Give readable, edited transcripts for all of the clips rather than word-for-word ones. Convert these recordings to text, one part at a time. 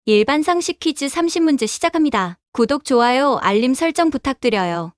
일반 상식 퀴즈 30문제 시작합니다. 구독, 좋아요, 알림 설정 부탁드려요.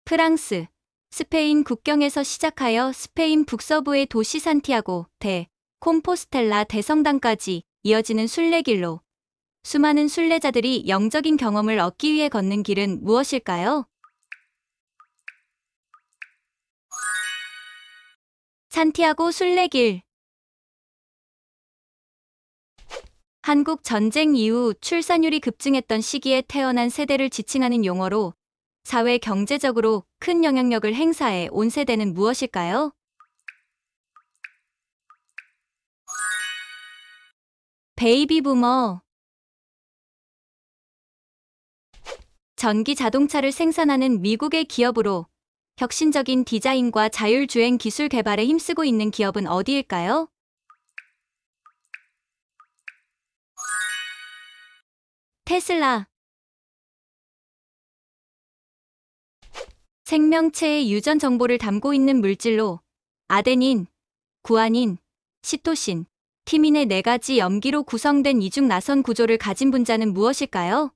프랑스, 스페인 국경에서 시작하여 스페인 북서부의 도시 산티아고, 대 콤포스텔라 대성당까지 이어지는 순례길로 수많은 순례자들이 영적인 경험을 얻기 위해 걷는 길은 무엇일까요? 산티아고 순례길. 한국 전쟁 이후 출산율이 급증했던 시기에 태어난 세대를 지칭하는 용어로 사회 경제적으로 큰 영향력을 행사해 온 세대는 무엇일까요? 베이비 부머. 전기 자동차를 생산하는 미국의 기업으로 혁신적인 디자인과 자율주행 기술 개발에 힘쓰고 있는 기업은 어디일까요? 테슬라. 생명체의 유전 정보를 담고 있는 물질로 아데닌, 구아닌, 시토신, 티민의 4가지 염기로 구성된 이중 나선 구조를 가진 분자는 무엇일까요?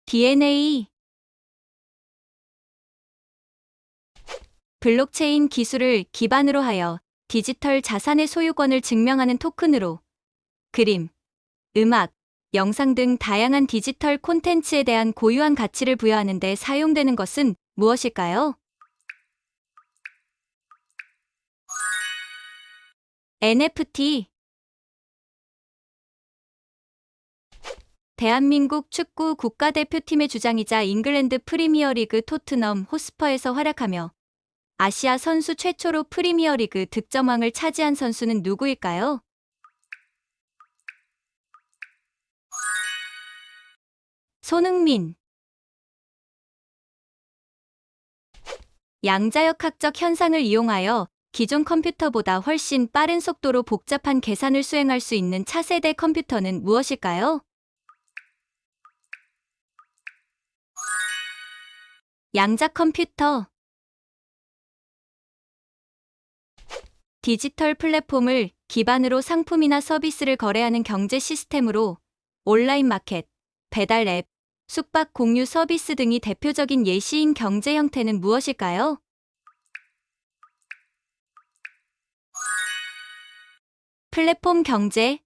DNA. 블록체인 기술을 기반으로 하여 디지털 자산의 소유권을 증명하는 토큰으로 그림, 음악, 영상 등 다양한 디지털 콘텐츠에 대한 고유한 가치를 부여하는 데 사용되는 것은 무엇일까요? NFT. 대한민국 축구 국가대표팀의 주장이자 잉글랜드 프리미어리그 토트넘 호스퍼에서 활약하며 아시아 선수 최초로 프리미어리그 득점왕을 차지한 선수는 누구일까요? 손흥민. 양자역학적 현상을 이용하여 기존 컴퓨터보다 훨씬 빠른 속도로 복잡한 계산을 수행할 수 있는 차세대 컴퓨터는 무엇일까요? 양자 컴퓨터. 디지털 플랫폼을 기반으로 상품이나 서비스를 거래하는 경제 시스템으로 온라인 마켓, 배달 앱, 숙박 공유 서비스 등이 대표적인 예시인 경제 형태는 무엇일까요? 플랫폼 경제.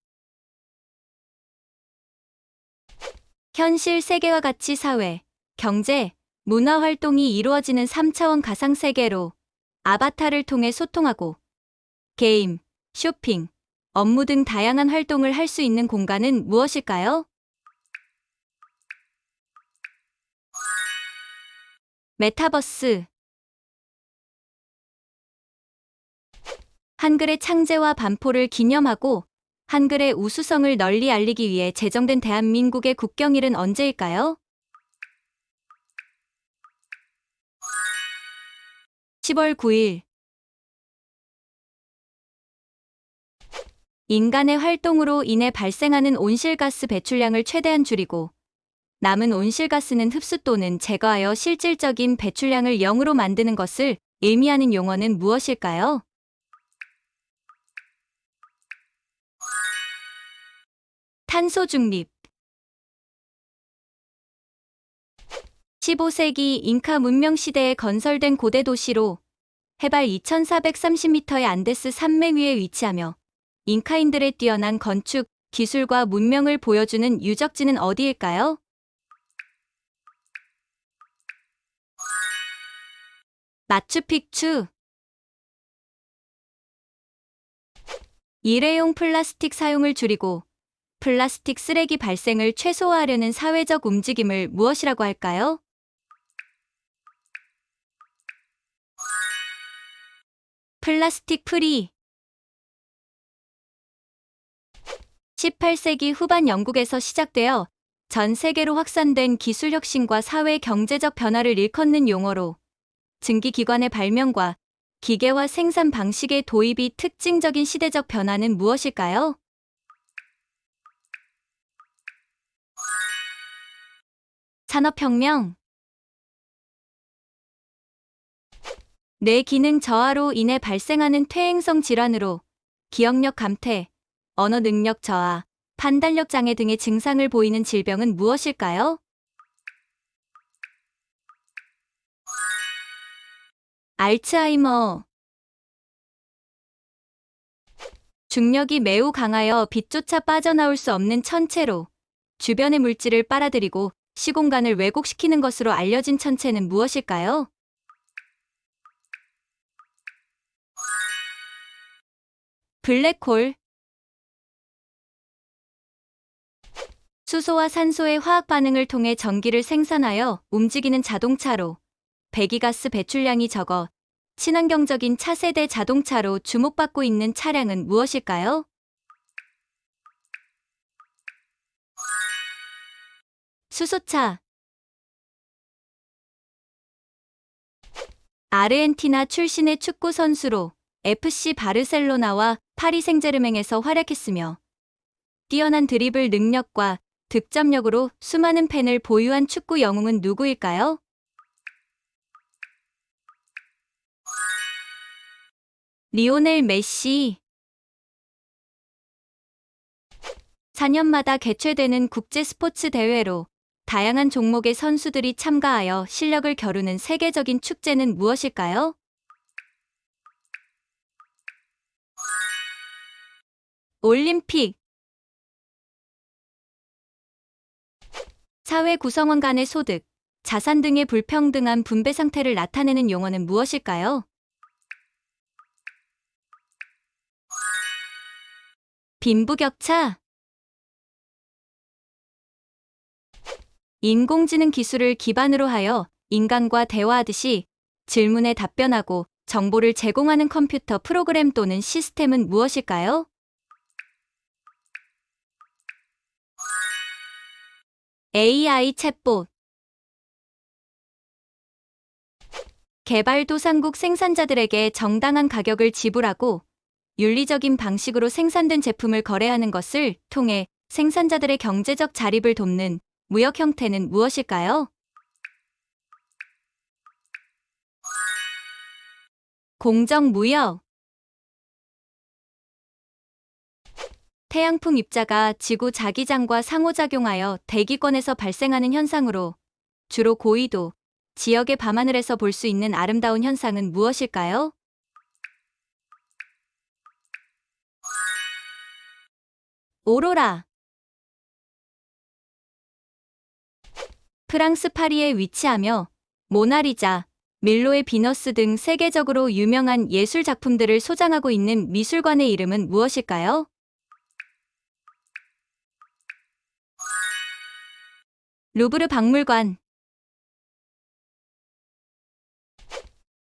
현실 세계와 가치 사회, 경제, 문화 활동이 이루어지는 3차원 가상세계로 아바타를 통해 소통하고 게임, 쇼핑, 업무 등 다양한 활동을 할 수 있는 공간은 무엇일까요? 메타버스. 한글의 창제와 반포를 기념하고 한글의 우수성을 널리 알리기 위해 제정된 대한민국의 국경일은 언제일까요? 10월 9일. 인간의 활동으로 인해 발생하는 온실가스 배출량을 최대한 줄이고 남은 온실가스는 흡수 또는 제거하여 실질적인 배출량을 0으로 만드는 것을 의미하는 용어는 무엇일까요? 탄소 중립. 15세기 잉카 문명 시대에 건설된 고대 도시로 해발 2430m의 안데스 산맥 위에 위치하며 잉카인들의 뛰어난 건축 기술과 문명을 보여주는 유적지는 어디일까요? 마추픽추. 일회용 플라스틱 사용을 줄이고 플라스틱 쓰레기 발생을 최소화하려는 사회적 움직임을 무엇이라고 할까요? 플라스틱 프리. 18세기 후반 영국에서 시작되어 전 세계로 확산된 기술 혁신과 사회 경제적 변화를 일컫는 용어로 증기기관의 발명과 기계화 생산 방식의 도입이 특징적인 시대적 변화는 무엇일까요? 산업혁명. 뇌 기능 저하로 인해 발생하는 퇴행성 질환으로 기억력 감퇴, 언어 능력 저하, 판단력 장애 등의 증상을 보이는 질병은 무엇일까요? 알츠하이머. 중력이 매우 강하여 빛조차 빠져나올 수 없는 천체로 주변의 물질을 빨아들이고 시공간을 왜곡시키는 것으로 알려진 천체는 무엇일까요? 블랙홀. 수소와 산소의 화학 반응을 통해 전기를 생산하여 움직이는 자동차로 배기가스 배출량이 적어 친환경적인 차세대 자동차로 주목받고 있는 차량은 무엇일까요? 수소차. 아르헨티나 출신의 축구 선수로 FC 바르셀로나와 파리 생제르맹에서 활약했으며 뛰어난 드리블 능력과 득점력으로 수많은 팬을 보유한 축구 영웅은 누구일까요? 리오넬 메시. 4년마다 개최되는 국제 스포츠 대회로 다양한 종목의 선수들이 참가하여 실력을 겨루는 세계적인 축제는 무엇일까요? 올림픽. 사회 구성원 간의 소득, 자산 등의 불평등한 분배 상태를 나타내는 용어는 무엇일까요? 빈부격차. 인공지능 기술을 기반으로 하여 인간과 대화하듯이 질문에 답변하고 정보를 제공하는 컴퓨터 프로그램 또는 시스템은 무엇일까요? AI 챗봇. 개발도상국 생산자들에게 정당한 가격을 지불하고 윤리적인 방식으로 생산된 제품을 거래하는 것을 통해 생산자들의 경제적 자립을 돕는 무역 형태는 무엇일까요? 공정무역. 태양풍 입자가 지구 자기장과 상호작용하여 대기권에서 발생하는 현상으로 주로 고緯도 지역의 밤하늘에서 볼 수 있는 아름다운 현상은 무엇일까요? 오로라. 프랑스 파리에 위치하며 모나리자, 밀로의 비너스 등 세계적으로 유명한 예술 작품들을 소장하고 있는 미술관의 이름은 무엇일까요? 루브르 박물관.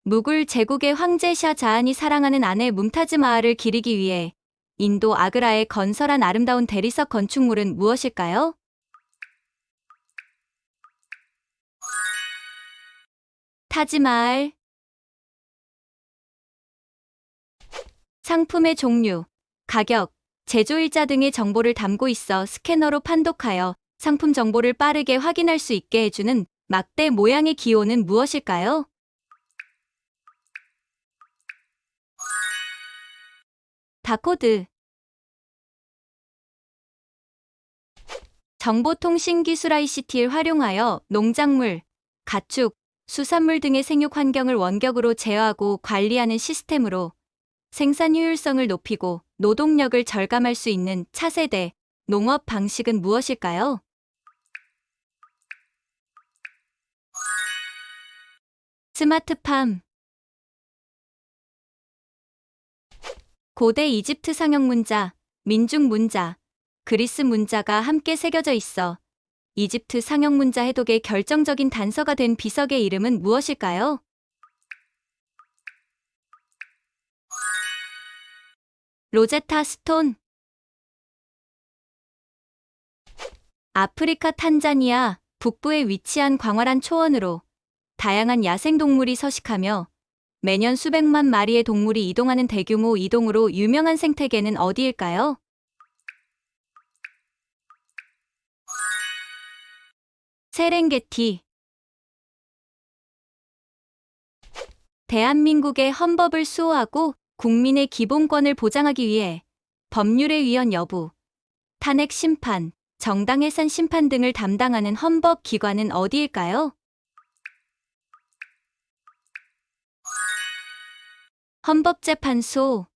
무굴 제국의 황제 샤자한이 사랑하는 아내 뭄타즈 마할을 기리기 위해 인도 아그라에 건설한 아름다운 대리석 건축물은 무엇일까요? 타지마할. 상품의 종류, 가격, 제조일자 등의 정보를 담고 있어 스캐너로 판독하여 상품 정보를 빠르게 확인할 수 있게 해주는 막대 모양의 기호는 무엇일까요? 바코드. 정보통신기술 ICT를 활용하여 농작물, 가축, 수산물 등의 생육 환경을 원격으로 제어하고 관리하는 시스템으로 생산 효율성을 높이고 노동력을 절감할 수 있는 차세대 농업 방식은 무엇일까요? 스마트팜. 고대 이집트 상형 문자, 민중 문자, 그리스 문자가 함께 새겨져 있어 이집트 상형 문자 해독의 결정적인 단서가 된 비석의 이름은 무엇일까요? 로제타 스톤. 아프리카 탄자니아 북부에 위치한 광활한 초원으로 다양한 야생동물이 서식하며 매년 수백만 마리의 동물이 이동하는 대규모 이동으로 유명한 생태계는 어디일까요? 세렝게티. 대한민국의 헌법을 수호하고 국민의 기본권을 보장하기 위해 법률의 위헌 여부, 탄핵 심판, 정당 해산 심판 등을 담당하는 헌법기관은 어디일까요? 헌법재판소.